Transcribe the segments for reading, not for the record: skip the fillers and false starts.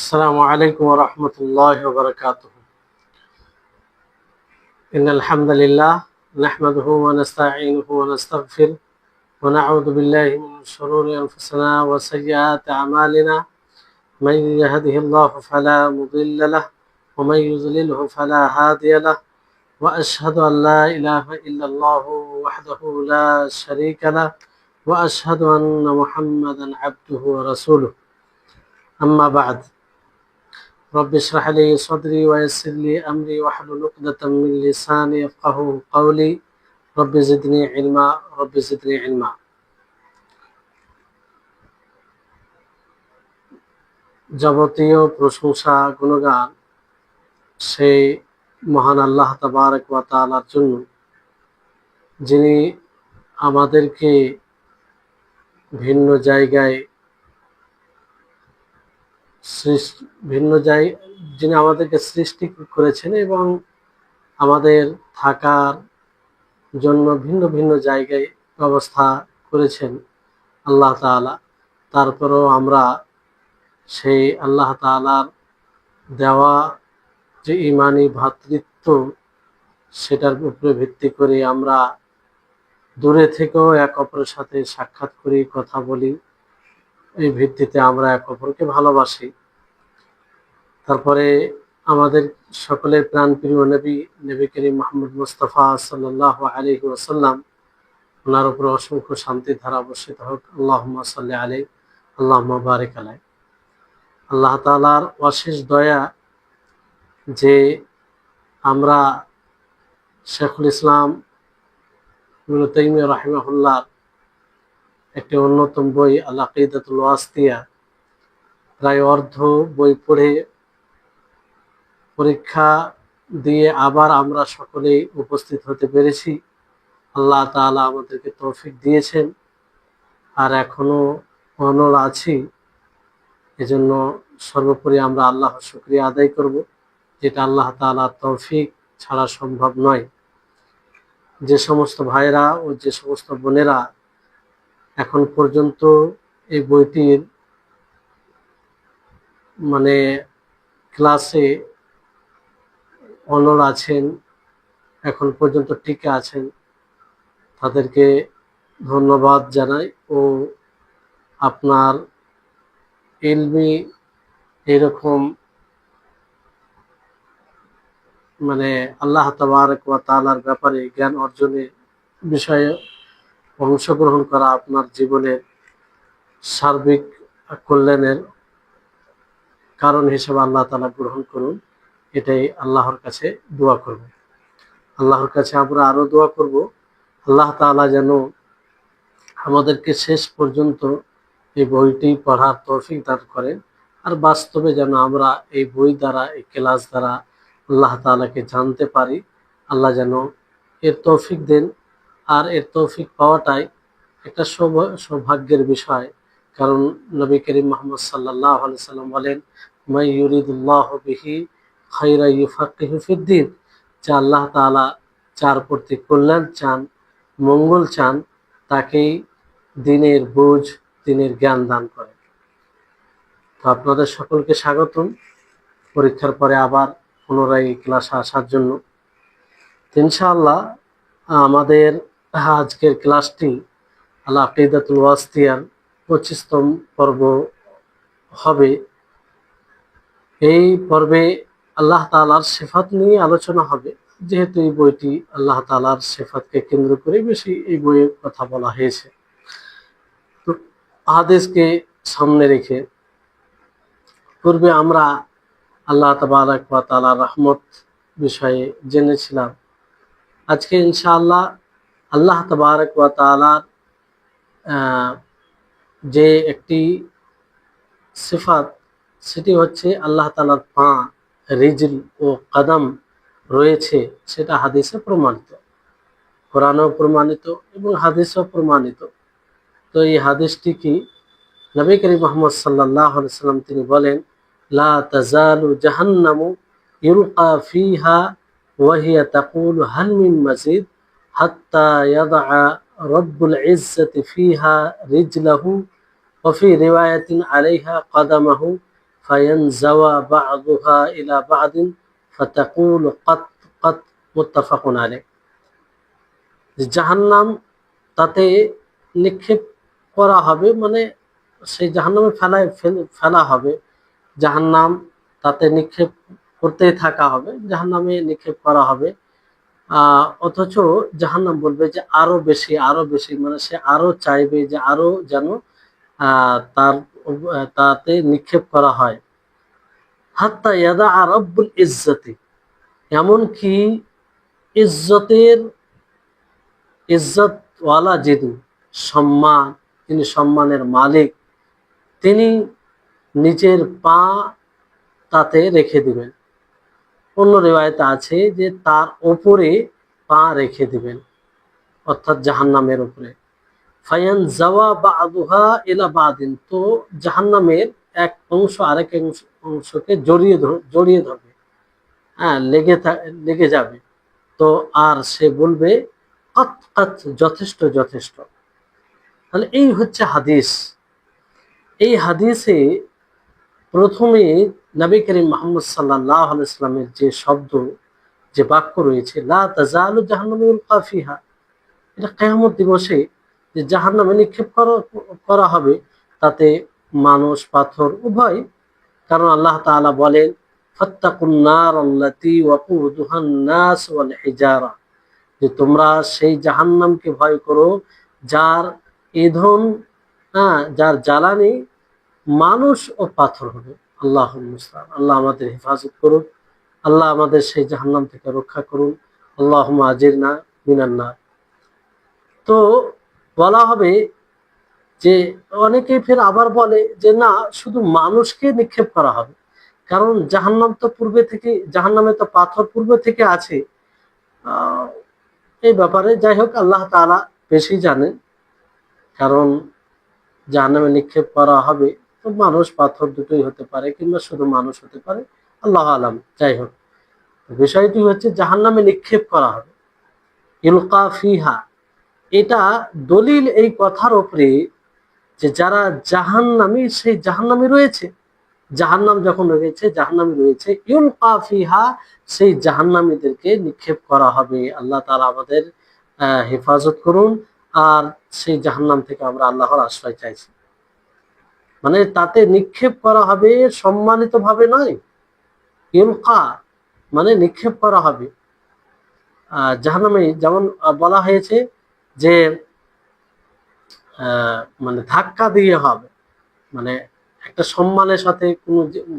السلام عليكم ورحمة الله وبركاته. إن الحمد لله نحمده ونستعينه ونستغفره ونعوذ بالله من شرور أنفسنا وسيئات أعمالنا. من يهده الله فلا مضل له ومن يضلله فلا هادي له، وأشهد أن لا إله إلا الله وحده لا شريك له، وأشهد أن محمدا عبده ورسوله. أما بعد، رب اشرح لي صدري ويسر لي أمري واحلل عقدة من لساني يفقهوا قولي. رب زدني علما رب زدني علما। যাবতীয় প্রশংসা গুণগান সেই মহান আল্লাহ তাবারক ওয়া তাআলার জন্য, যিনি আমাদেরকে ভিন্ন জায়গায় যিনি আমাদেরকে সৃষ্টি করেছেন এবং আমাদের থাকার জন্য ভিন্ন ভিন্ন জায়গায় ব্যবস্থা করেছেন আল্লাহ তাআলা। তারপরেও আমরা সেই আল্লাহ তাআলার দেওয়া যে ঈমানি ভ্রাতৃত্ব, সেটার উপরে ভিত্তি করে আমরা দূরে থেকেও এক অপরের সাথে সাক্ষাৎ করি, কথা বলি। এই ভিত্তিতে আমরা এক অপরকে ভালোবাসি। তারপরে আমাদের সকলের প্রাণপ্রিয় নবী করিম মুহাম্মদ মুস্তাফা সাল্লাল্লাহু আলাইহি ওয়াসাল্লাম, ওনার উপর অসংখ্য শান্তি ধারা বর্ষিত হোক। আল্লাহুম্মা সাল্লি আলাইহি আল্লাহুম্মা বারিক আলাইহি। আল্লাহ তাআলার অশেষ দয়া যে আমরা শেখুল ইসলাম ইবনে তাইমিয়া রাহিমাহুল্লাহ একটি অন্যতম বই আল আকিদাতুল ওয়াসিতিয়া প্রায় অর্ধ বই পড়ে পরীক্ষা দিয়ে আবার আমরা সকলেই উপস্থিত হতে পেরেছি। আল্লাহ তাআলা আমাদেরকে তৌফিক দিয়েছেন, আর এখনো অনড় আছি। এজন্য সর্বোপরি আমরা আল্লাহর শুকরিয়া আদায় করব, যেটা আল্লাহ তাআলার তৌফিক ছাড়া সম্ভব নয়। যে সমস্ত ভাইরা ও যে সমস্ত বোনেরা এখন পর্যন্ত এই বইটির ক্লাসে অনড় আছেন, এখন পর্যন্ত টিকে আছেন, তাদেরকে ধন্যবাদ জানাই। ও আপনার ইলমি এরকম আল্লাহ তাবারক ওয়া তাআলার ব্যাপারে জ্ঞান অর্জনের বিষয়ে অংশগ্রহণ করা আপনার জীবনের সার্বিক কল্যাণের কারণ হিসেবে আল্লাহ তাআলা গ্রহণ করুন। এটাই আল্লাহর কাছে দোয়া করব। আল্লাহর কাছে আমরা আরো দোয়া করব, আল্লাহ তাআলা যেন আমাদেরকে শেষ পর্যন্ত এই বইটি পড়ার তৌফিক দান করেন, আর বাস্তবে যেন আমরা এই বই দ্বারা, এই ক্লাস দ্বারা আল্লাহ তাআলাকে জানতে পারি। আল্লাহ যেন এর তৌফিক দেন। আর এর তৌফিক পাওয়াটাই একটা সৌভাগ্যের বিষয়, কারণ নবী করিম মুহাম্মদ সাল্লাল্লাহু আলাইহি সাল্লাম বলেন, মান ইউরিদুল্লাহু বিহি খায়রান ইউফাক্কিহু ফিদ্দীন, যে আল্লাহ তাআলা যার প্রতি কল্যাণ চান, মঙ্গল চান, তাকেই দিনের বুঝ, দিনের জ্ঞান দান করেন। তো আপনাদের সকলকে স্বাগতম পরীক্ষার পরে আবার পুনরায় এই ক্লাসে আসার জন্য। ইনশাআল্লাহ আমাদের আজকের ক্লাসটি আল আকিদাতুল ওয়াসিতিয়ার 25তম পর্ব হবে। এই পর্বে আল্লাহ তাআলার সিফাত নিয়ে আলোচনা হবে, যেহেতু এই বইটি আল্লাহ তাআলার সিফাতকে কেন্দ্র করে বেশি এই বইয়ের কথা বলা হয়েছে। তো হাদিসকে সামনে রেখে পূর্বে আমরা আল্লাহ তাবারক ওয়া তাআলার রহমত বিষয়ে জেনেছিলাম। আজকে ইনশাআল্লাহ আল্লাহ তাবারক ওয়া তাআলার যে একটি সিফাত, সেটি হচ্ছে আল্লাহ তাআলার পা, রিজল ও কদম রয়েছে, সেটা হাদিসে প্রমাণিত, কোরআনেও প্রমাণিত এবং হাদিসেও প্রমাণিত। তো এই হাদিসটি কি, নবী করিম মুহাম্মদ সাল্লাল্লাহু আলাইহি সাল্লাম তিনি বলেন, লা তাজালু জাহান্নামু ইউলকা ফিহা ওয়া হিয়া তাকুলু হাল মিন মাজিদ হাত্তা ইয়াদা রব্বুল ইজ্জাতি ফিহা রিজলাহু ওয়া ফি রিওয়ায়াতিন আলাইহা কদামাহু ফায়ানজাওয়া বা'দুহা ইলা বা'দিন ফাতাকুলু কাত কাত, মুত্তাফাকুন আলাইহ। জাহান্নাম তাতে নিক্ষেপ করা হবে, মানে সেই জাহান্নামে ফেলা হবে, জাহান্নাম তাতে নিক্ষেপ করতেই থাকা হবে, জাহান্নামে নিক্ষেপ করা হবে। অথচ জাহান্নাম বলবে যে আরো বেশি আরো বেশি, মানে সে আরো চাইবে যে আরো যেন তার তাতে নিক্ষেপ করা হয়। হাত্তা ইয়াদা রব্বুল ইজ্জতি, এমনকি ইজ্জতের ইজ্জতওয়ালা যিনি, সম্মান, তিনি সম্মানের মালিক, তিনি নিজের পা তাতে রেখে দিবেন। অন্য রিওয়ায়েতে আছে যে তার উপরে পা রেখে দিবেন, অর্থাৎ জাহান্নামের উপরে। ফায়ান জাওয়া বা'দুহা ইলা বা'দিন, তো জাহান্নামের এক অংশ আরেক অংশকে জড়িয়ে ধরবে, হ্যাঁ, লেগে যাবে। তো আর সে বলবে কাত কাত, যথেষ্ট যথেষ্ট। তাহলে এই হচ্ছে হাদিস। এই হাদিসে প্রথমে নবী করিম মুহাম্মদ সাল্লাল্লাহু আলাইহি ওয়াসাল্লামের যে শব্দ, যে বাক্য রয়েছে, লা তাজালু জাহান্নামু ইউলকা ফিহা, এটা কিয়ামত দিবসে যে জাহান্নামে নিক্ষেপ করা হবে, তাতে মানুষ পাথর উভয়। কারণ আল্লাহ তাআলা বলেন ফাত্তাকুন নার আল্লাতী ওয়াকুদুহান নাস ওয়াল হিজারা, যে তোমরা সেই জাহান্নামকে ভয় করো যার ইন্ধন, যার জ্বালানি মানুষ ও পাথর হবে। আল্লাহুল মুস্তাআন, আল্লাহ আমাদের হেফাজত করুন, আল্লাহ আমাদের সেই জাহান্নাম থেকে রক্ষা করুন। আল্লাহুম্মা আজিরনা মিনান নার। তো বলা হবে যে অনেকে ফের আবার বলে যে না, শুধু মানুষকে নিক্ষেপ করা হবে, কারণ জাহান্নাম তো পূর্বে থেকে, জাহান্নামে তো পাথর পূর্বে থেকে আছে। এই ব্যাপারে যাই হোক, আল্লাহ তাআলা বেশি জানেন। কারণ জাহান্নামে নিক্ষেপ করা হবে, তো মানুষ পাথর দুটোই হতে পারে, কিংবা শুধু মানুষ হতে পারে, আল্লাহ আলাম। যাই হোক, বিষয়টি হচ্ছে জাহান্নামে নিক্ষেপ করা হবে, ইলকা ফিহা। এটা দলিল এই কথার উপরে যে যারা জাহান্নামী, সেই জাহান্নামী রয়েছে, জাহান্নাম যখন রয়েছে, জাহান্নামী রয়েছে, ইউলকা ফিহা, সেই জাহান্নামীদেরকে নিক্ষেপ করা হবে। আল্লাহ তাআলা আমাদের হেফাজত করুন। আর সেই জাহান্নাম থেকে আমরা আল্লাহর আশ্রয় চাইছি। মানে তাতে নিক্ষেপ করা হবে, সম্মানিত ভাবে নয়। ইউলকা মানে নিক্ষেপ করা হবে জাহান্নামে। যেমন বলা হয়েছে যে মানে ধাক্কা দিয়ে হবে, মানে একটা সম্মানের সাথে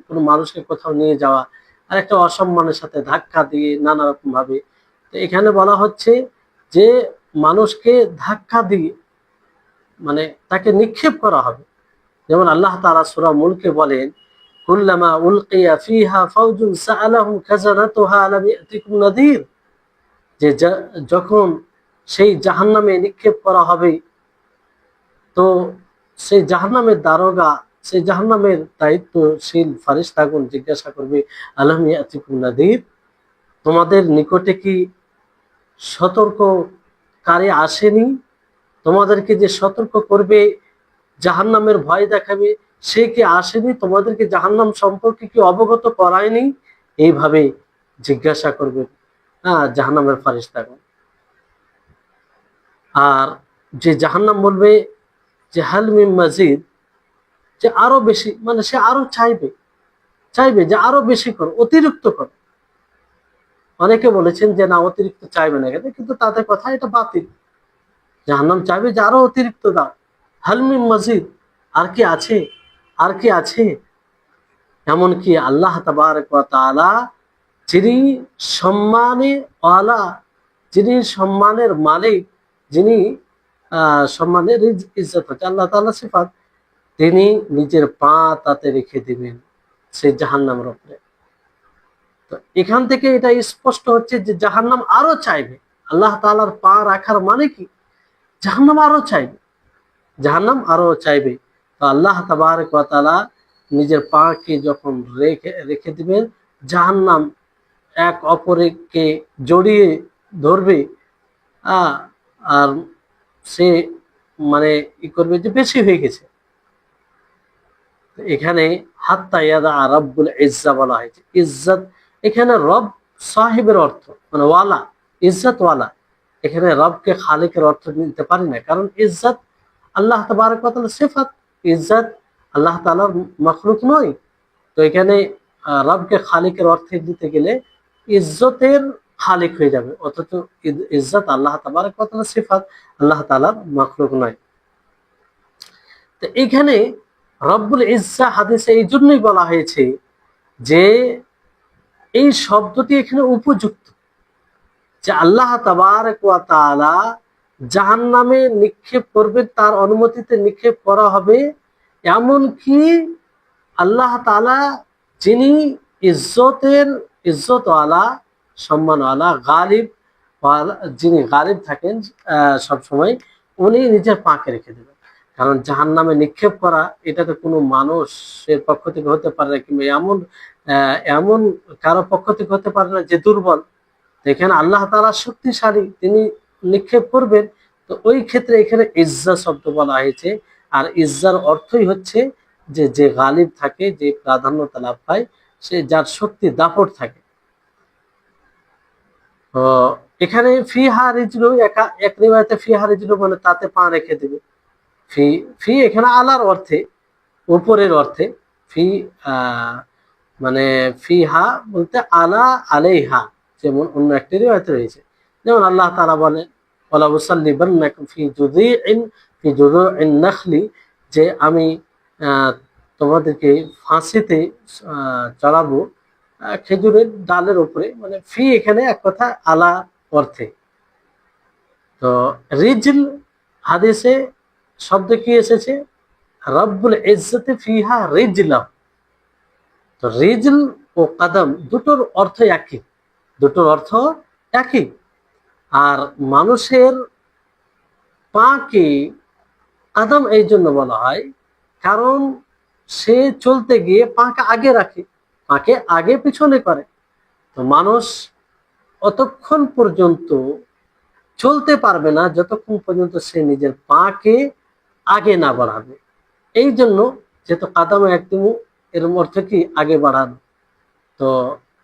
কোনো মানুষকে কোথাও নিয়ে যাওয়া, আর একটা অসম্মানের সাথে ধাক্কা দিয়ে নানা রকম ভাবে। তো এখানে বলা হচ্ছে যে মানুষকে ধাক্কা দিয়ে মানে তাকে নিক্ষেপ করা হবে। যেমন আল্লাহ তাআলা সূরা মুলকে বলেন, কুল্লামা উলকিয়া ফিহা ফাওজুন সাআলাহুম খাজানাতুহা আলাম ইয়াতিকুম নাযীর, যে যখন সেই জাহান্নামে নিক্ষেপ করা হবে, তো সেই জাহান্নামের দারোগা, সেই জাহান্নামের দায়িত্বশীল ফারিস্তাগণ জিজ্ঞাসা করবে, আলাম ইয়াতিকুম নাযীর, তোমাদের নিকটে কি সতর্ককারী আসেনি? তোমাদেরকে যে সতর্ক করবে, জাহান্নামের ভয় দেখাবে, সে কি আসেনি? তোমাদেরকে জাহান্নাম সম্পর্কে কি অবগত করায়নি? এইভাবে জিজ্ঞাসা করবে জাহান্নামের ফারিস্তাগণ। আর যে জাহান্নাম বলবে যে হাল মিন মাজিদ, যে আরো বেশি, মানে সে আরো চাইবে যে আরো বেশি করো, অতিরিক্ত করো। অনেকে বলেছেন যে না, অতিরিক্ত চাইবে না, কিন্তু তাদের কথা এটা বাতিল। জাহান্নাম চাইবে যে আরো অতিরিক্ত দাও, হাল মিন মাজিদ, আর কি আছে, আর কি আছে। এমনকি আল্লাহ তাবারক ওয়া তাআলা, যিনি সম্মানে ওয়ালা, যিনি সম্মানের মালিক, যিনি সম্মানের ইজ্জত হচ্ছে আল্লাহ তাআলা সিফাত, তিনি নিজের পা তাতে রেখে দিবেন সেই জাহান্নামের উপরে। তো এখান থেকে এটা স্পষ্ট হচ্ছে যে জাহান্নাম আরো চাইবে। আল্লাহ তাআলার পা রাখার মানে কি? জাহান্নাম আরো চাইবে, জাহান্নাম আরো চাইবে। তো আল্লাহ তাবারক ওয়া তাআলা নিজের পাকে যখন রেখে দিবেন, জাহান্নাম এক অপরকে জড়িয়ে ধরবে, আর সে মানে ই করবে যে বেশি হয়ে গেছে। এখানে হাত্তা ইয়াদা রব্বুল ইজ্জা বলা হয়েছে। ইজ্জত এখানে রব সাহিবের অর্থ, মানে ওয়ালা, ইজ্জত ওয়ালা। এখানে রবকে খালিকের অর্থ নিতে পারি না, কারণ ইজ্জত আল্লাহ তাবারক ওয়া তাআলার সিফাত, ইজ্জত আল্লাহ তাআলার মাখলুক নয়। তো এখানে রবকে খালিকের অর্থে দিতে গেলে ইজ্জতের খালিক হয়ে যাবে, অথচ ইজ্জত আল্লাহ তাবারক ওয়া তাআলার সিফাত, আল্লাহ তাআলার মাখলুক নয়। তো এখানে রব্বুল ইজ্জা হাদিসে এই জন্যই বলা হয়েছে যে এই শব্দটি এখানে উপযুক্ত, যে আল্লাহ তাবারক ওয়া তাআলা জাহান্নামে নিক্ষেপ করবে, তার অনুমতিতে নিক্ষেপ করা হবে। এমনকি আল্লাহ তাআলা যিনি ইজ্জতওয়ালা, সম্মানওয়ালা, গালিব, যিনি গালিব থাকেন সব সময়, উনি নিজের পাকে রেখে দেবেন। কারণ জাহান্নামে নিক্ষেপ করা এটা তো কোনো মানুষের পক্ষ থেকে হতে পারে না, কিংবা এমন কারো পক্ষ থেকে হতে পারে না যে দুর্বল। এখানে আল্লাহ তাআলা শক্তিশালী, তিনি নিক্ষেপ করবেন। তো ওই ক্ষেত্রে এখানে ইজ্জা শব্দ বলা হয়েছে। আর ইজ্জার অর্থই হচ্ছে যে যে গালিব থাকে, যে প্রাধান্যতা লাভ পায়, সে যার শক্তি দাপট থাকে। তো এখানে ফিহা রিজলু, এক রিওয়ায়াতে ফিহা রিজলু মানে তাতে পা রেখে দেবে। ফি ফি এখানে আলার অর্থে, উপরের অর্থে। ফি মানে ফিহা বলতে আলা আলাইহা, যেমন অন্য একটি রিওয়ায়াতে রয়েছে। যেমন আল্লাহ তাআলা বলেন ওয়ালা উসাল্লিবান্নাকুম ফি জুযুইন নাখলি, যে আমি তোমাদেরকে ফাঁসিতে চড়াবো খেজুরের ডালের উপরে। মানে ফি এখানে এক কথা আলা অর্থে। তো রিজল হাদিসে শব্দ কি এসেছে? রব্বুল ইজ্জতি ফিহা রিজলা। তো রিজল ও কাদম দুটোর অর্থ একই, দুটোর অর্থ একই। আর মানুষের পাকে কাদম এই জন্য বলা হয়, কারণ সে চলতে গিয়ে পাকে আগে রাখে, পাকে আগে পিছনে করে। তো মানুষ অতক্ষণ পর্যন্ত চলতে পারবে না যতক্ষণ পর্যন্ত সে নিজের পাকে আগে না বাড়াবে। এই জন্য যেহেতু কাদামে একদম, এর অর্থ কি আগে বাড়ানো। তো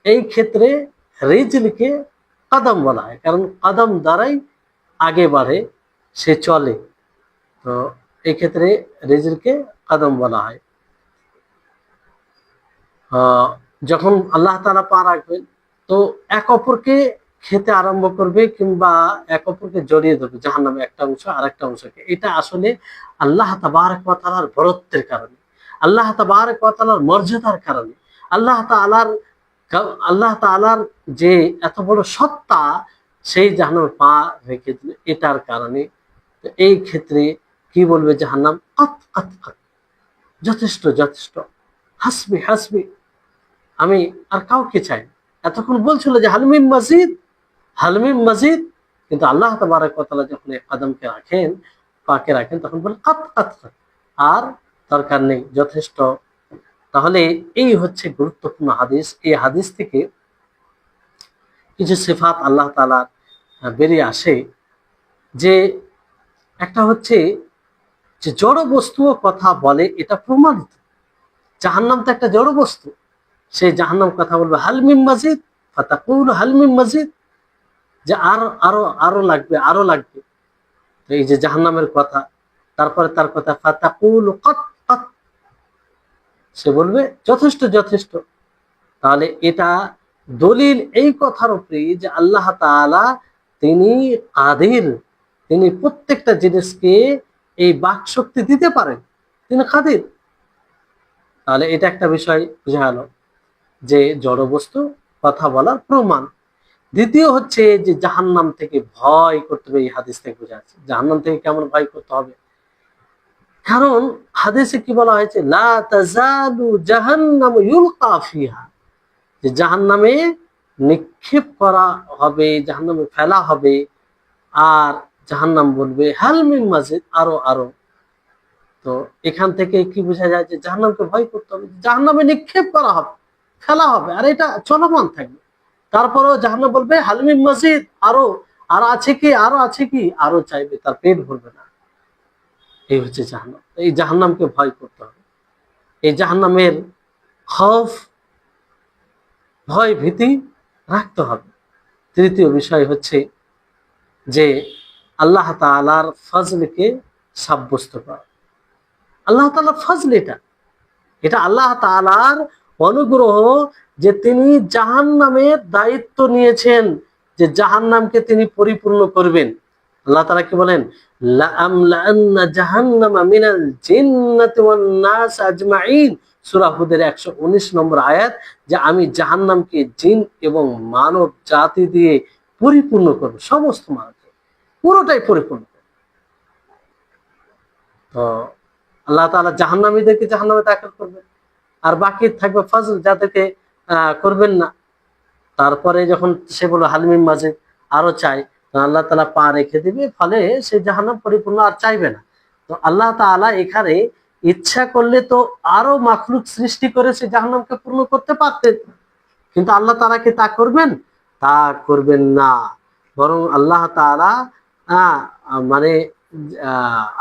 এই ক্ষেত্রে রিজলকে কাদম বলা হয়, কারণ কাদম দ্বারাই আগে বাড়ে, সে চলে। তো এই ক্ষেত্রে রিজলকে কাদম বলা হয়। যখন আল্লাহ তাআলা পা রাখবেন, তো এক অপরকে খেতে আরম্ভ করবে, কিংবা এক অপরকে জড়িয়ে ধরবে, জাহান্নামে একটা অংশ আর একটা অংশকে। এটা আসলে আল্লাহ তাবারক ওয়া তাআলার বরত্বের কারণে, আল্লাহ তাবারক ওয়া তাআলার মর্যাদার কারণে, আল্লাহ তাআলার আল্লাহ তাআলার যে এত বড় সত্তা, সেই জাহান্নামে পা রেখে দিল এটার কারণে। তো এই ক্ষেত্রে কি বলবে জাহান্নাম? কাত কাত কাত, যথেষ্ট যথেষ্ট, হাসবি হাসবি, আমি আর কাউকে চাই। এতক্ষণ বলছিল যে হালমিম মজিদ, হালমিম মজিদ, কিন্তু আল্লাহ তাবারক ওয়া তাআলা যখন এই কদমকে রাখেন, পাকে রাখেন, তখন বলে কাত কাত কাত, আর দরকার নেই, যথেষ্ট। তাহলে এই হচ্ছে গুরুত্বপূর্ণ হাদিস। এই হাদিস থেকে কিছু সিফাত আল্লাহ তাআলা বেরিয়ে আসে, যে একটা হচ্ছে যে জড় বস্তুও কথা বলে, এটা প্রমাণিত। জাহান্নাম তো একটা জড় বস্তু, সেই জাহান্নাম কথা বলবে হালমিম মাজিদ, ফাতাকুল হালমিম মাজিদ, যে আরো আরো আরো লাগবে, আরো লাগবে। তো এই যে জাহান্নামের কথা, তারপরে তার কথা ফাতাকুল কত কত, সে বলবে যথেষ্ট যথেষ্ট। তাহলে এটা দলিল এই কথার উপরে যে আল্লাহ তাআলা তিনি কাদির, তিনি প্রত্যেকটা জিনিসকে এই বাক শক্তি দিতে পারেন, তিনি কাদির। তাহলে এটা একটা বিষয় বোঝা গেল যে জড় বস্তু কথা বলার প্রমাণ। দ্বিতীয় হচ্ছে যে জাহান্নাম থেকে ভয় করতে হবে। এই হাদিস থেকে বোঝা যাচ্ছে জাহান্নাম থেকে কেমন ভয় করতে হবে, কারণ হাদিসে কি বলা হয়েছে? লা তাজালু জাহান্নামু ইউলকা ফিহা, যে জাহান্নামে নিক্ষেপ করা হবে, জাহান্নামে ফেলা হবে। আর জাহান্নাম বলবে হাল মিন মাজিদ, আরো আরো। তো এখান থেকে কি বোঝা যায়? যে জাহান্নামকে ভয় করতে হবে, জাহান্নামে নিক্ষেপ করা হবে, ফেলা হবে, আর এটা চলমান থাকবে। তারপরেও জাহান্নাম বলবে হাল মিন মাজিদ, আরো, আর আছে কি, আরো আছে কি, আরো চাইবে, তার পেট ভরবে না। এই হচ্ছে জাহান্নাম। এই জাহান্নামকে ভয় করতে হবে। এই জাহান্নামের খৌফ, ভয় ভীতি রাখতে হবে। তৃতীয় বিষয় হচ্ছে যে আল্লাহ তাআলার ফজলকে সাব্যস্ত করা। আল্লাহ তাআলার ফজল, এটা আল্লাহ তাআলার অনুগ্রহ যে তিনি জাহান্নামের দায়িত্ব নিয়েছেন, যে জাহান্নামকে তিনি পরিপূর্ণ করবেন। আল্লাহ তাআলা কি বলেন? লাআমলাআন্না জাহান্নামা মিনাল জিন্নাতি ওয়ান নাস আজমাইন, সূরা হুদের 119 নম্বর আয়াত, যে আমি জাহান্নামকে জিন এবং মানব জাতি দিয়ে পরিপূর্ণ করব, সমস্ত মানবকে পুরোটাই পরিপূর্ণ করব। তো আল্লাহ তাআলা জাহান্নামীদেরকে জাহান্নামে দাখিল করবেন, আর বাকি থাকবে ফজল, যাদেরকে করবেন না। তারপরে যখন সে বলল হালিমিন মাজিদ, আরো চাই, আল্লাহ তাআলা পা রেখে দিবে, ফলে সে জাহান্নাম পরিপূর্ণ আর চাইবে না। তো আল্লাহ তাআলা এখানে ইচ্ছা করলে তো আরো মাখলুক সৃষ্টি করে সে জাহান্নামকে পূর্ণ করতে পারতেন, কিন্তু আল্লাহ তাআলা কি তা করবেন? তা করবেন না। বরং আল্লাহ তাআলা মানে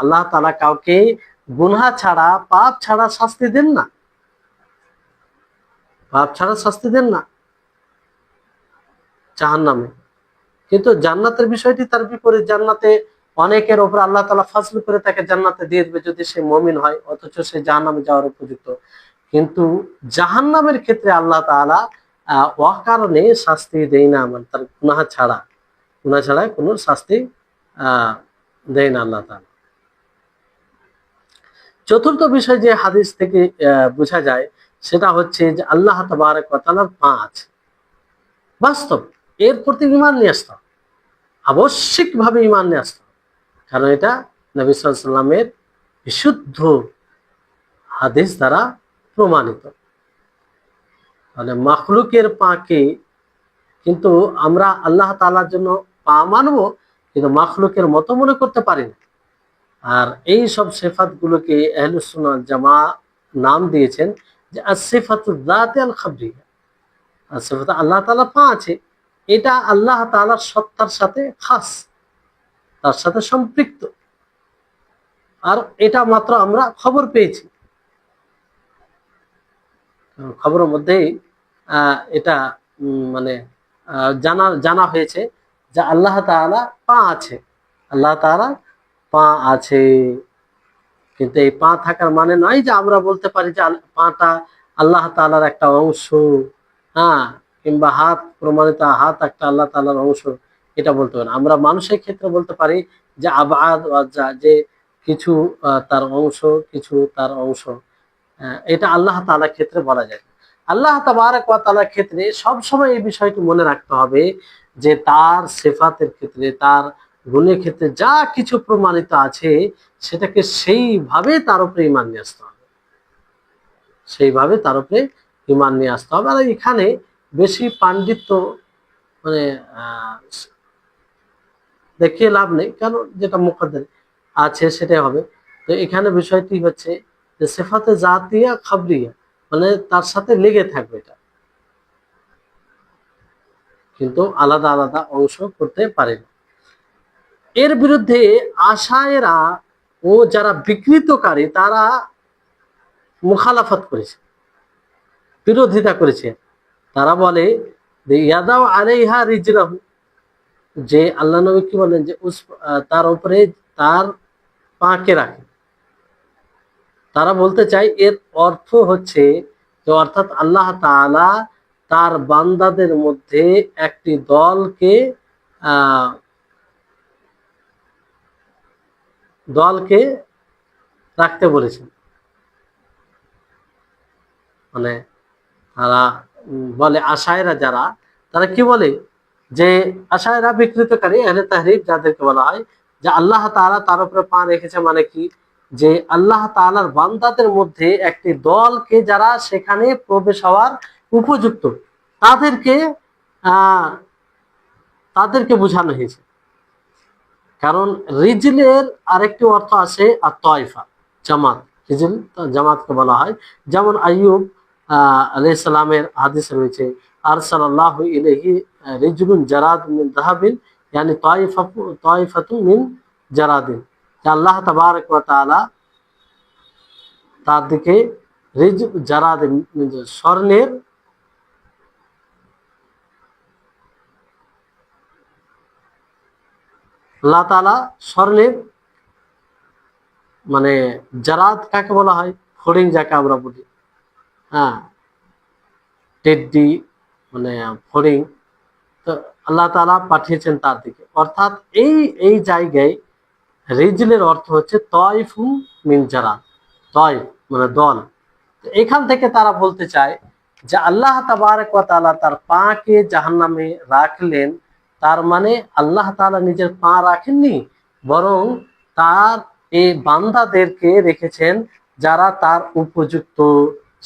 আল্লাহ তাআলা কাউকে গুনাহ ছাড়া, পাপ ছাড়া শাস্তি দেন না, পাপ ছাড়া শাস্তি দেন না জাহান্নামে। কিন্তু জান্নাতের বিষয়টি তার বিপরীত। জান্নাতে অনেকের উপর আল্লাহ তাআলা ফজল করে তাকে জান্নাতে দিয়ে দেবে যদি সে মুমিন হয়, অথচ সে জাহান্নামে যাওয়ার উপযুক্ত। কিন্তু জাহান্নামের ক্ষেত্রে আল্লাহ তাআলা অকারণে শাস্তি দেয় না, মানে তার গুনাহ ছাড়া, গুনাহ ছাড়া কোনো শাস্তি দেয় না আল্লাহ তাআলা। চতুর্থ বিষয় যে হাদিস থেকে বোঝা যায় সেটা হচ্ছে যে আল্লাহ তাবারক ওয়া তাআলার পা আছে, বাস্তব। এর প্রতি ঈমান নিয়ে আসতে হবে, আবশ্যিকভাবে ঈমান নিয়ে আসতে হবে, কারণ এটা নবী সাল্লাল্লাহু আলাইহি ওয়াসাল্লামের বিশুদ্ধ হাদিস দ্বারা প্রমাণিত। তাহলে মাখলুকের পাকে কিন্তু আমরা আল্লাহ তাআলার জন্য পা মানব, কিন্তু মাখলুকের মতো মনে করতে পারি না। আর এই সব সিফাত গুলোকে আহলুস সুন্নাহ ওয়াল জামা নাম দিয়েছেন যে as-সিফাতুয যাতি আল-খাবরিয়া। আর আল্লাহ তাআলা পা আছে, এটা আল্লাহ তাআলার সত্তার সাথে খাস, তার সাথে সম্পৃক্ত, আর এটা মাত্র আমরা খবর পেয়েছি, খবরের মধ্যেই এটা মানে জানা হয়েছে যে আল্লাহ তাআলা পা আছে, আল্লাহ তাআলা পা আছে। কিন্তু এই পা থাকার মানে নয় যে আমরা বলতে পারি যে পাটা আল্লাহ তাআলার একটা অংশ, কিংবা হাত, প্রমাণিত হাত একটা আল্লাহ তাআলার অংশ, এটা বলতে পারি। আমরা মানুষের ক্ষেত্রে বলতে পারি যে আবাদ ওয়াজা, যে কিছু তার অংশ, কিছু তার অংশ, এটা আল্লাহ তাআলার ক্ষেত্রে বলা যায়। আল্লাহ তাবারক ওয়া তাআলার ক্ষেত্রে সবসময় এই বিষয়টি মনে রাখতে হবে যে তার সিফাতের ক্ষেত্রে, তার গুণের ক্ষেত্রে যা কিছু প্রমাণিত আছে সেটাকে সেইভাবে তার উপরে ঈমান নিয়ে আসতে হবে, সেইভাবে তার উপরে ঈমান নিয়ে আসতে হবে। আর এখানে বেশি পাণ্ডিত্য মানে দেখিয়ে লাভ নেই, কারণ যেটা মুকদ্দর আছে সেটাই হবে। তো এখানে বিষয়টি হচ্ছে যে সিফাতে জাতিয়া খাবরিয়া, মানে তার সাথে লেগে থাকবে এটা, কিন্তু আলাদা আলাদা অংশ করতে পারে না। এর বিরুদ্ধে আশায়েরা ও যারা বিকৃতকারী তারা মুখালাফাত করেছে, বিরোধিতা করেছে। তারা বলে যে ইয়াদাও আলাইহা রিজলাহু, যে আল্লাহ নবী কি বলেন যে তার উপরে তার পাকে রাখে। তারা বলতে চায় এর অর্থ হচ্ছে যে অর্থাৎ আল্লাহ তাআলা তার বান্দাদের মধ্যে একটি দলকে রাখতে বলেছেন। মানে তারা বলে, আশায়েরা যারা, তারা কি বলে যে আশায়েরা বিকৃতকারী আহলে তাহরিফ যাদেরকে বলা হয়, যে আল্লাহ তাআলা তার উপরে পা রেখেছে, মানে কি যে আল্লাহ তাআলার বান্দাদের মধ্যে একটি দলকে যারা সেখানে প্রবেশ হওয়ার উপযুক্ত তাদেরকে তাদেরকে বোঝানো হয়েছে। কারণ রিজলের আরেকটি অর্থ আছে আর তয়ফা, জামাত, রিজল জামাতকে বলা হয়। যেমন আইয়ুব আলাইহিস সালামের হাদিসে রয়েছে আরসালাল্লাহু ইলাইহি রিজলুন জারাদ মিন যাহাবিন, ইয়ানি তায়ফাতুন মিন জারাদিন, যে আল্লাহ তাবারক ওয়া তাআলা তার দিকে রিজ জারাদ স্বর্ণের আল্লাহ তাআলা স্বর্ণের মানে জারাদ কাকে বলা হয়? ফড়িং যাকে আমরা বলি, হ্যাঁ, টেড্ডি মানে ফড়িং। তো আল্লাহ তাআলা পাঠিয়েছেন তার দিকে, অর্থাৎ এই এই জায়গায় রিজলের অর্থ হচ্ছে তয়ফু মিন জারাদ, তয়ফ মানে দল। তো এখান থেকে তারা বলতে চায় যে আল্লাহ তাবারক ওয়া তাআলা তার পাকে জাহান্নামে রাখলেন, তার মানে আল্লাহ তাআলা নিজের পা রাখেননি, বরং তার এই বান্দাদেরকে রেখেছেন যারা তার উপযুক্ত,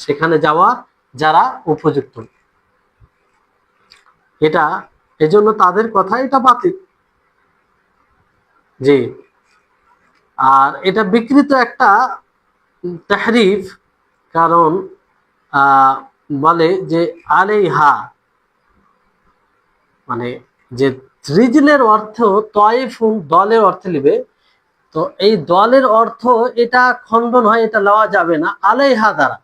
সেখানে যাওয়ার যারা উপযুক্ত। এটা এজন্য তাদের কথা এটা বাতিল। জি, আর এটা বিকৃত একটা তাহরিফ। কারণ বলে যে আলাইহা মানে যে রিজলের অর্থ তয়ফুন দলের অর্থ নিবে, তো এই দলের অর্থ এটা খণ্ডন হয়, এটা লওয়া যাবে না আলাইহা দ্বারা।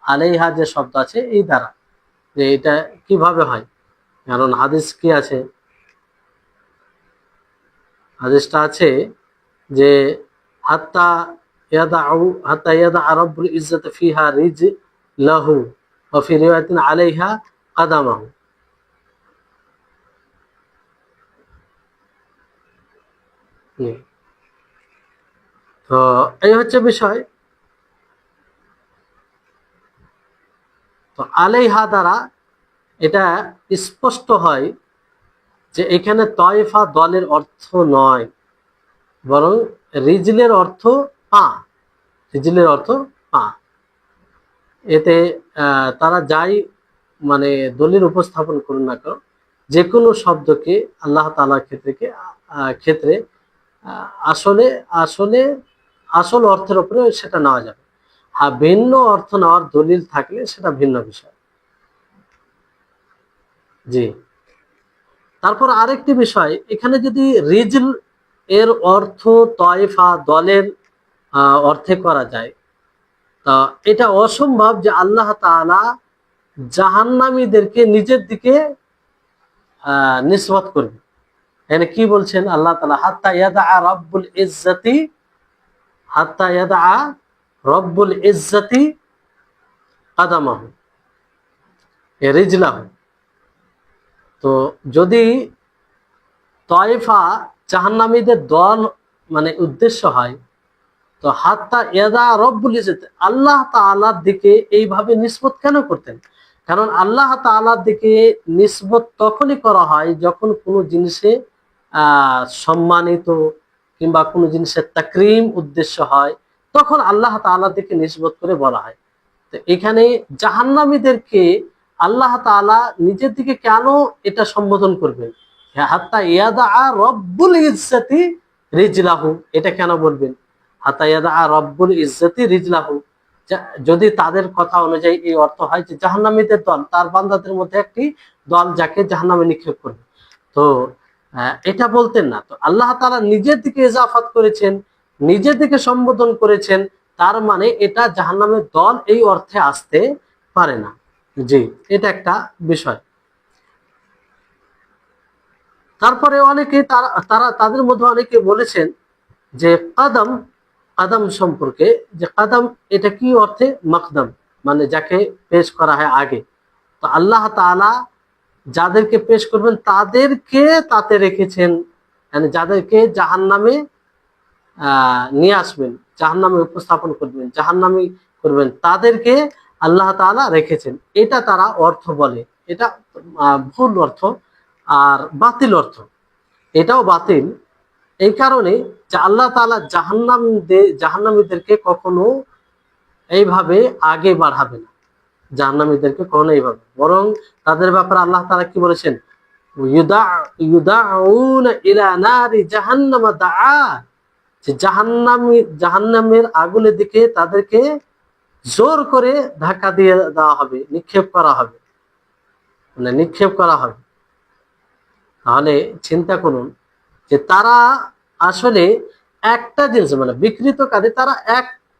আলাইহা যে শব্দ আছে এই দ্বারা, যে এটা কিভাবে হয়? কারণ হাদিস কি আছে? হাদিসটা আছে যে হাত্তা ইয়াদা রব্বুল ইজ্জত ফিহা রিজলাহু ওয়া ফি রিওয়ায়াতিন আলাইহা কাদামাহু। তো এই হচ্ছে বিষয়। তো আলাইহা দ্বারা এটা স্পষ্ট হয় যে এখানে তয়ফা দলের অর্থ নয়, বরং রিজলের অর্থ পা, রিজলের অর্থ পা। এতে তারা যাই মানে দলিল উপস্থাপন করুন না কেন, যে কোনো শব্দকে আল্লাহ তাআলার ক্ষেত্রে আসলে আসলে আসল অর্থের উপরে সেটা নেওয়া যাবে। আর ভিন্ন অর্থ নেওয়ার দলিল থাকলে সেটা ভিন্ন বিষয়। জি, তারপর আরেকটি বিষয়, এখানে যদি রিজল এর অর্থ তয়ফা দলের অর্থে করা যায়, তা এটা অসম্ভব যে আল্লাহ তাআলা জাহান্নামীদেরকে নিজের দিকে নিসবত করবে। এখানে কি বলছেন আল্লাহ তাআলা? হাত্তা ইয়াদা রব্বুল ইজ্জতি কাদামাহু রিজলাহু। তো যদি তয়ফা জাহান্নামীদের দল মানে উদ্দেশ্য হয়, তো হাত্তা ইয়াদা রব্বুল ইজ্জত আল্লাহ তাআলার দিকে এইভাবে নিসবত কেন করতেন? কারণ আল্লাহ তাআলার দিকে নিসবত তখনই করা হয় যখন কোনো জিনিসে সম্মানিত কিংবা কোনো জিনিসের তাকরিম উদ্দেশ্য হয়, তখন আল্লাহ তাআলার দিকে নিসবত করে বলা হয়। তো এখানে জাহান্নামীদেরকে আল্লাহ তাআলা নিজের দিকে কেন এটা সম্বোধন করবেন? হাত্তা ইয়াদা রব্বুল ইজ্জতি রিজলাহু, এটা কেন বলবেন? হাত্তা ইয়াদা রব্বুল ইজ্জতি রিজলাহু, যদি তাদের কথা অনুযায়ী এই অর্থ হয় যে জাহান্নামীদের দল, তার বান্দাদের মধ্যে একটি দল যাকে জাহান্নামে নিক্ষেপ করবে, তো এটা বলতেন না। তো আল্লাহ তাআলা নিজের দিকে ইজাফাত করেছেন, নিজের দিকে সম্বোধন করেছেন, তার মানে এটা জাহান্নামের দল এই অর্থে আসতে পারে না। জি, এটা একটা বিষয়। তারপরে অনেকে তারা তারা তাদের মধ্যে অনেকে বলেছেন যে কাদাম, কাদাম সম্পর্কে, যে কাদাম এটা কি অর্থে? মাকদাম মানে যাকে পেশ করা হয় আগে। তো আল্লাহ তাআলা যাদেরকে পেশ করবেন তাদেরকে তাতে রেখেছেন, মানে যাদেরকে জাহান্নামে নিয়ে আসবেন, জাহান্নামে উপস্থাপন করবেন, জাহান্নামী করবেন, তাদেরকে আল্লাহ তাআলা রেখেছেন। এটা তারা অর্থ বলে, এটা ভুল অর্থ আর বাতিল অর্থ, এটাও বাতিল। এই কারণে যে আল্লাহ তাআলা জাহান্নামীদেরকে কখনো এইভাবে আগে বাড়াবে না, জাহান্নামীদেরকে কখনো এইভাবে, বরং তাদের ব্যাপারে আল্লাহ তাআলা কি বলেছেন? ইউদাউনা ইলা নারি জাহান্নামা দাআ, যে জাহান্নামের আগুনের দিকে তাদেরকে জোর করে ধাক্কা দিয়ে দেওয়া হবে, নিক্ষেপ করা হবে, মানে নিক্ষেপ করা হবে। তাহলে চিন্তা করুন যে তারা আসলে একটা জিনিস মানে বিকৃত কাজে তারা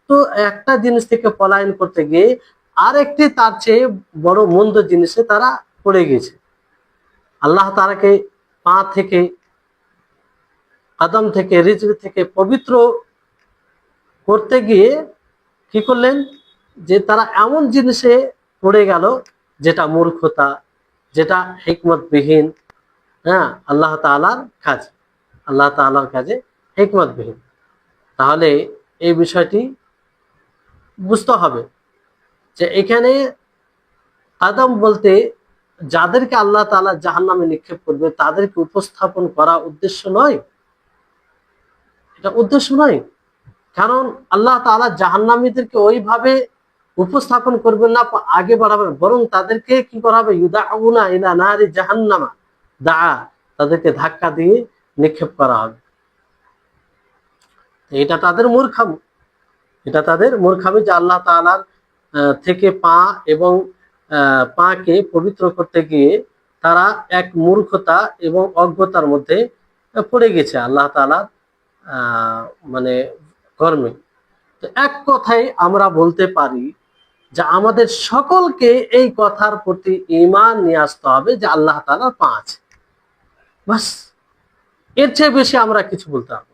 ছোট্ট একটা জিনিস থেকে পলায়ন করতে গিয়ে আরেকটি তার চেয়ে বড় মন্দ জিনিসে তারা পড়ে গেছে। আল্লাহ তাআলাকে পা থেকে, কদম থেকে, রিজক থেকে পবিত্র করতে গিয়ে কি করলেন, যে তারা এমন জিনিসে পড়ে গেল যেটা মূর্খতা, যেটা হিকমতবিহীন। হ্যাঁ, আল্লাহ তাআলার কাজ, আল্লাহ তাআলার কাজে হিকমতবিহীন। তাহলে এই বিষয়টি বুঝতে হবে যে এখানে আদম বলতে যাদেরকে আল্লাহ তাআলা জাহান্নামে নিক্ষেপ করবে তাদেরকে উপস্থাপন করা উদ্দেশ্য নয়, এটা উদ্দেশ্য নয়। কারণ আল্লাহ তাআলা জাহান্নামীদেরকে ওইভাবে উপস্থাপন করবেন না, আগে বাড়াবেন, বরং তাদেরকে কি করা হবে, ইউদাউনা ইলা নারি জাহান্নামা দা, তাদেরকে ধাক্কা দিয়ে নিক্ষেপ করা হবে। এটা তাদের মূর্খামি, এটা তাদের মূর্খামি যে আল্লাহ তাআলার থেকে পা এবং পাকে পবিত্র করতে গিয়ে তারা এক মূর্খতা এবং অজ্ঞতার মধ্যে পড়ে গেছে আল্লাহ তাআলার মানে কর্মে। তো এক কথায় আমরা বলতে পারি যে আমাদের সকলকে এই কথার প্রতি ঈমান নিয়ে আসতে হবে যে আল্লাহ তাআলার পা আছে, বাস। এর চেয়ে বেশি আমরা কিছু বলতে হবে।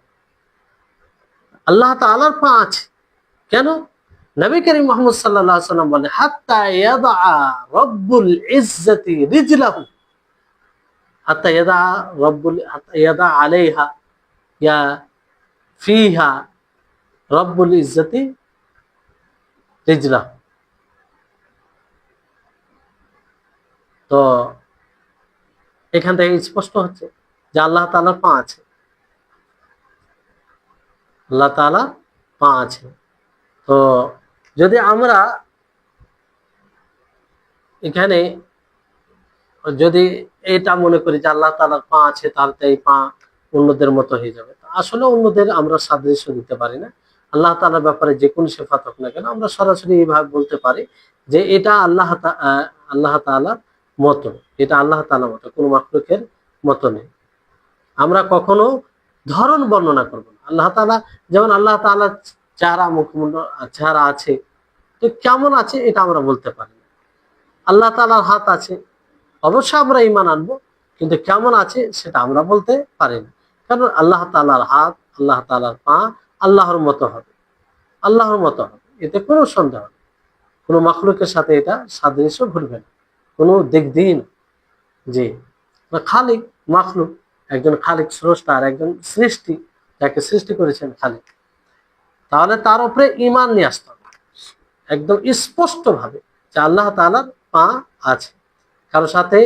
আল্লাহ তাআলার পা আছে কেন? নবী করিম মুহাম্মদ সাল্লাল্লাহু আলাইহি ওয়াসাল্লাম বলেন, হাত্তা ইয়াদা রব্বুল ইজ্জতি রিজলাহু, হাত্তা ইয়াদা আলাইহা ইয়া ফিহা রব্বুল ইজ্জতি রিজলাহু। তো এখান থেকে স্পষ্ট হচ্ছে যে আল্লাহ তাআলার পা আছে, আল্লাহ তাআলা পা আছে। তো যদি আমরা এখানে যদি এটা মনে করি যে আল্লাহ তাআলার পা আছে, তাহলে এই পা অন্যদের মতো হয়ে যাবে। আসলে অন্যদের আমরা সাদৃশ্য দিতে পারি না। আল্লাহ তাআলার ব্যাপারে যে কোনো সিফাত হোক না কেন, আমরা সরাসরি এইভাবে বলতে পারি যে এটা আল্লাহ তাআলার মতো, এটা আল্লাহ তাআলার মতো, কোনো মাখলুকের মতো নেই। আমরা কখনো ধরন বর্ণনা করব না। আল্লাহ তাআলা যেমন আল্লাহ তাআলার চেহারা, মুখমণ্ডল, চেহারা আছে, তো কেমন আছে এটা আমরা বলতে পারি না। আল্লাহ তাআলার হাত আছে, অবশ্যই আমরা ঈমান আনবো, কিন্তু কেমন আছে সেটা আমরা বলতে পারি না। কারণ আল্লাহ তাআলার হাত, আল্লাহ তাআলার পা আল্লাহর মতো হবে, আল্লাহর মতো হবে, এতে কোনো সন্দেহ নেই। কোনো মাখলুকের সাথে এটা সাদৃশ্য ঘটবে না, কোনো দিক দিন। জি, খালিক মাখলুক, একজন খালিক স্রষ্টা আর একজন সৃষ্টি, যাকে সৃষ্টি করেছেন খালিক, তাহলে তার উপরে ঈমান নিয়ে আসতে হবে একদম স্পষ্ট ভাবে যে আল্লাহ তাআলার পা আছে, কারো সাথে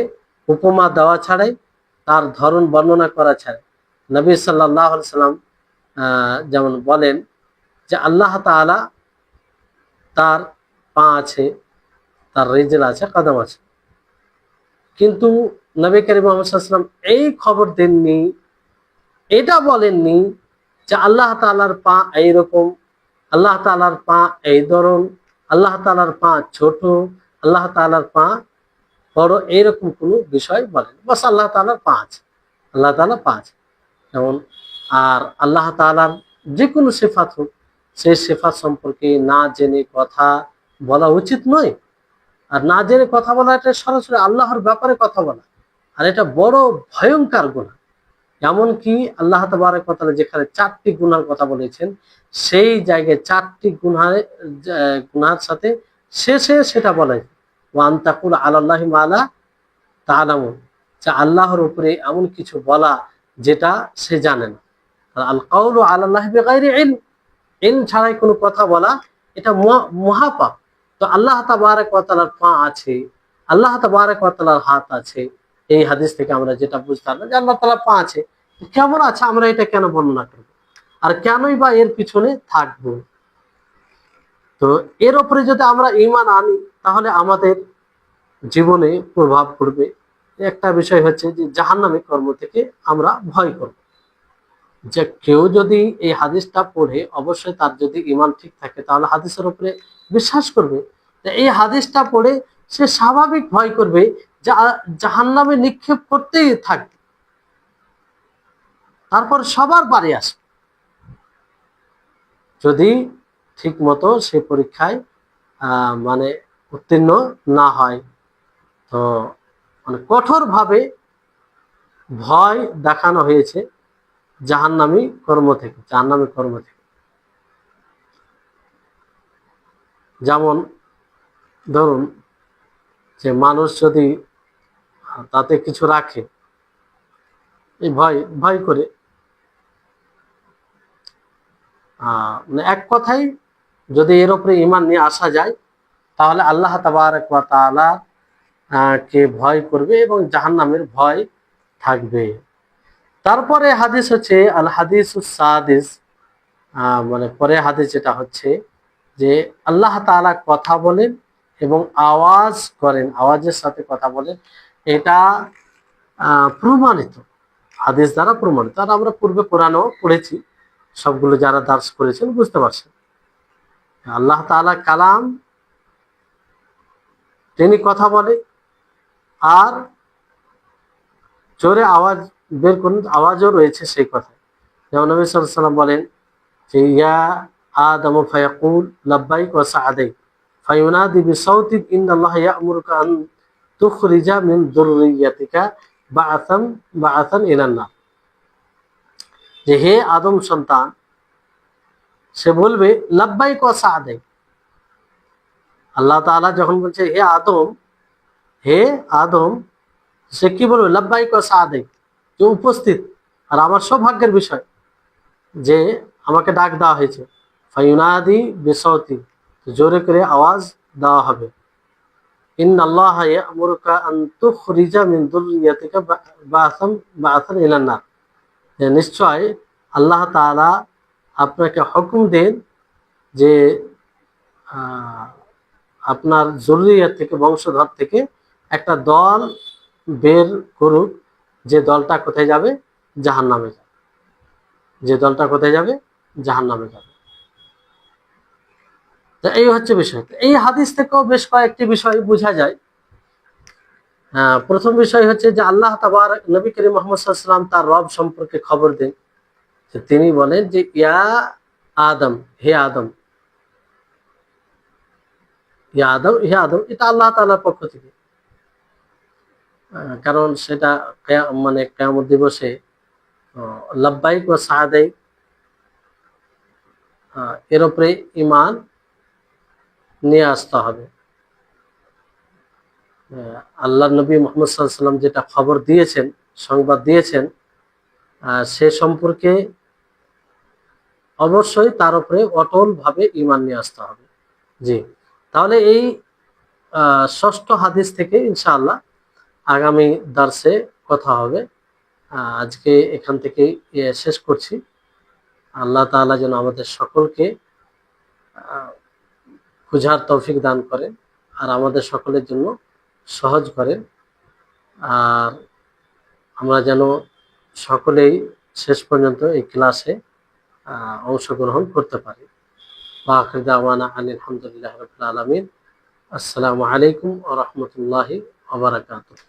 উপমা দেওয়া ছাড়াই, তার ধরন বর্ণনা করা ছাড়াই। নবী সাল্লাল্লাহু আলাইহি সাল্লাম যেমন বলেন যে আল্লাহ তাআলা তার পা আছে, তার রিজল আছে, কদম আছে, কিন্তু নবী করিম মুহাম্মদ সাল্লাল্লাহু আলাইহি ওয়াসাল্লাম এই খবর দেননি, এটা বলেননি যে আল্লাহ তাআলার পা এইরকম, আল্লাহ তাআলার পা এই ধরন, আল্লাহ তাআলার পা ছোট, আল্লাহ তাআলার পা বড়, এইরকম কোনো বিষয় বলেন। বাস আল্লাহ তাআলার পা আছে, আল্লাহ তাআলা পা আছে যেমন। আর আল্লাহ তাআলার যে কোনো সিফাত হোক, সেই সিফাত সম্পর্কে না জেনে কথা বলা উচিত নয়। আর না জেনে কথা বলা, এটা সরাসরি আল্লাহর ব্যাপারে কথা বলা, আর এটা বড় ভয়ঙ্কর গুনাহ। এমনকি আল্লাহ তাবারক ওয়া তাআলা যেখানে 4টি গুনার কথা বলেছেন, সেই জায়গায় 4টি গুনার সাথে শেষে সেটা বলে, ওয়া আন তাকুলা আলাল্লাহি মা লা তা'লামুন, যে আল্লাহর উপরে এমন কিছু বলা যেটা সে জানে না। আল কাউলু আলাল্লাহি বিগাইরি ইলম, ইলম ছাড়াই কোনো কথা বলা, এটা মহাপাপ। তো আল্লাহ তাবারক ওয়া তাআলার পা আছে, আল্লাহ তাবারক ওয়া তাআলার হাত আছে, এই হাদিস থেকে আমরা যেটা বুঝতে পারলাম যে আল্লাহ তাআলা পা আছে, কেমন আছে আমরা এটা কেন বর্ণনা করব, আর কেনই বা এর পিছনে থাকবো? তো এর উপরে যদি আমরা ঈমান আনি, তাহলে আমাদের জীবনে প্রভাব পড়বে। একটা বিষয় হচ্ছে যে জাহান্নামী কর্ম থেকে আমরা ভয় করব। যে কেউ যদি এই হাদিসটা পড়ে, অবশ্যই তার যদি ঈমান ঠিক থাকে, তাহলে হাদিসের উপরে বিশ্বাস করবে। এই হাদিসটা পড়ে সে স্বাভাবিক ভয় করবে যে জাহান্নামে নিক্ষেপ করতেই থাকবে, তারপর সবার বাড়ি আসবে। যদি ঠিক মতো সেই পরীক্ষায় মানে উত্তীর্ণ না হয়। তো মানে কঠোরভাবে ভয় দেখানো হয়েছে জাহান্নামী কর্ম থেকে, জাহান্নামী কর্ম থেকে। যেমন ধরুন যে মানুষ যদি তাতে কিছু রাখে, এই ভয় ভয় করে, মানে এক কথাই যদি এর উপরে ঈমান নিয়ে আসা যায়, তাহলে আল্লাহ তাবারক ওয়া তাআলা কে ভয় করবে এবং জাহান্নামের ভয় থাকবে। তারপরে হাদিস হচ্ছে আল হাদিসুস সাদিস, মানে পরে হাদিস যেটা হচ্ছে যে আল্লাহ তাআলা কথা বলেন এবং আওয়াজ করেন, আওয়াজের সাথে কথা বলেন। এটা প্রমাণিত, হাদিস দ্বারা প্রমাণিত। আর আমরা পূর্বে কোরআনও পড়েছি, সবগুলো যারা দার্স করেছেন বুঝতে পারছেন। আল্লাহ তাআলা কালাম, তিনি কথা বলে আর জোরে আওয়াজ বের করেন, আওয়াজও রয়েছে সেই কথায়। যেমন নবী সাল্লাল্লাহু আলাইহি ওয়াসাল্লাম বলেন যে ইয়া আদম ফায়াকুল লাব্বাইক ওয়া সাআদাইক ফায়ুনাদি বিসাউতিন ইন্নাল্লাহা ইয়া'মুরুকা আন তুখরিজা মিন যুররিয়াতিকা বাআসান ইলান নার। যে হে আদম সন্তান, সে বলবে লাব্বাইক ওয়া সাআদাইক। আল্লাহ তাআলা যখন বলছে হে আদম, হে আদম, সে কি বলবে? লাব্বাইক ওয়া সাআদাইক, যে উপস্থিত আর আমার সৌভাগ্যের বিষয় যে আমাকে ডাক দেওয়া হয়েছে। ফায়ুনাদি বিসাউতি, জোরে করে আওয়াজ দেওয়া হবে। ইন্নাল্লাহা ইয়া'মুরুকা আন তুখরিজা মিন যুররিয়াতিকা বাআসান ইলান নার। যে নিশ্চয় আল্লাহ তাআলা আপনাকে হুকুম দেন যে আপনার যুররিয়াত থেকে, বংশধর থেকে একটা দল বের করুক, যে দলটা কোথায় যাবে? জাহান্নামে যাবে। যে দলটা কোথায় যাবে? জাহান্নামে যাবে। তো এই হচ্ছে বিষয়। এই হাদিস থেকেও বেশ কয়েকটি বিষয় বোঝা যায়। প্রথম বিষয় হচ্ছে যে আল্লাহ তাবারক, নবী করিম মুহাম্মদ সাল্লাল্লাহু আলাইহি ওয়াসাল্লাম তার রব সম্পর্কে খবর দেন। তিনি বলেন যে ইয়া আদম, হে আদম, ইয়া আদম, হে আদম। এটা আল্লাহ তাআলার পক্ষ থেকে, কারণ সেটা মানে কিয়ামত দিবসে লাব্বাইক ওয়া সাআদাইক এর উপরে ঈমান নিয়ে আসতে হবে। আল্লাহ নবী মুহাম্মদ সাল্লাল্লাহু আলাইহি ওয়াসাল্লাম যেটা খবর দিয়েছেন, সংবাদ দিয়েছেন, সে সম্পর্কে অবশ্যই তার উপরে অটল ভাবে ঈমান নিয়ে আসতে হবে। জি, তাহলে এই ষষ্ঠ হাদিস থেকে ইনশাআল্লাহ আগামী দার্সে কথা হবে। আজকে এখান থেকে শেষ করছি। আল্লাহ তাআলা যেন আমাদের সকলকে বুঝার তৌফিক দান করেন আর আমাদের সকলের জন্য সহজ করেন। আর আমরা যেন সকলেই শেষ পর্যন্ত এই ক্লাসে অংশগ্রহণ করতে পারি। ওয়া আখিরু দাওয়ানা আনিল হামদুলিল্লাহি রাব্বিল আলামিন। আসসালামু আলাইকুম ওয়া রাহমাতুল্লাহি ওয়া বারাকাতুহু।